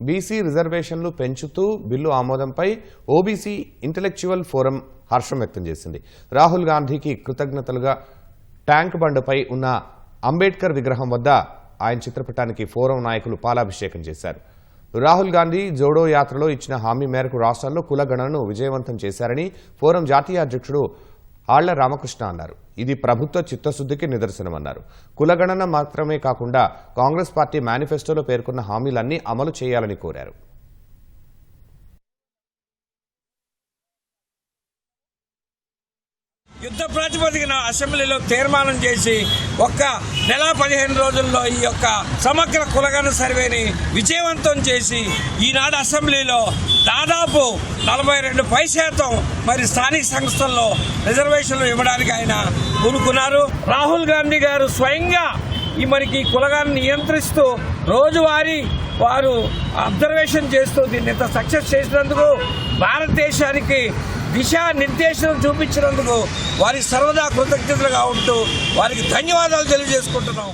BC రిజర్వేషన్లు పెంచుతూ bill ఆమోదంపై OBC intellectual forum హర్షం వ్యక్తం చేసింది. రాహుల్ గాంధీకి కృతజ్ఞతలుగా ట్యాంక్ బండ్పై ఉన్న అంబేద్కర్ విగ్రహం వద్ద ఆయన చిత్రపటానికి ఫోరం నాయకులు పాలాభిషేకం చేశారు. రాహుల్ గాంధీ జోడో యాత్రలో ఇచ్చిన హామీ మేరకు రాష్ట్రాల్లో కులగణనను విజయవంతం చేశారని ఫోరం జాతీయ అధ్యక్షుడు ఆళ్ల రామకృష్ణ అన్నారు. ఇది ప్రభుత్వ చిత్తశుద్ధికి నిదర్శనమన్నారు. కులగణన మాత్రమే కాకుండా కాంగ్రెస్ పార్టీ మేనిఫెస్టోలో పేర్కొన్న హామీలన్నీ అమలు చేయాలని కోరారు. యుద్ధ ప్రాతిపదికన అసెంబ్లీలో తీర్మానం చేసి ఒక్క నెల 15 రోజుల్లో ఈ యొక్క సమగ్ర కులగణన సర్వేని విజయవంతం చేసి ఈనాడు అసెంబ్లీలో దాదాపు 42% మరి స్థానిక సంస్థల్లో రిజర్వేషన్లు ఇవ్వడానికి ఆయన పూనుకున్నారు. రాహుల్ గాంధీ గారు స్వయంగా మనకి కులగణన నియంత్రిస్తూ రోజువారీ వారు అబ్జర్వేషన్ చేస్తూ దీన్ని ఇంత సక్సెస్ చేసినందుకు భారతదేశానికి దిశానిర్దేశం చూపించినందుకు వారికి సర్వదా కృతజ్ఞతలుగా ఉంటూ వారికి ధన్యవాదాలు తెలియజేసుకుంటున్నాం.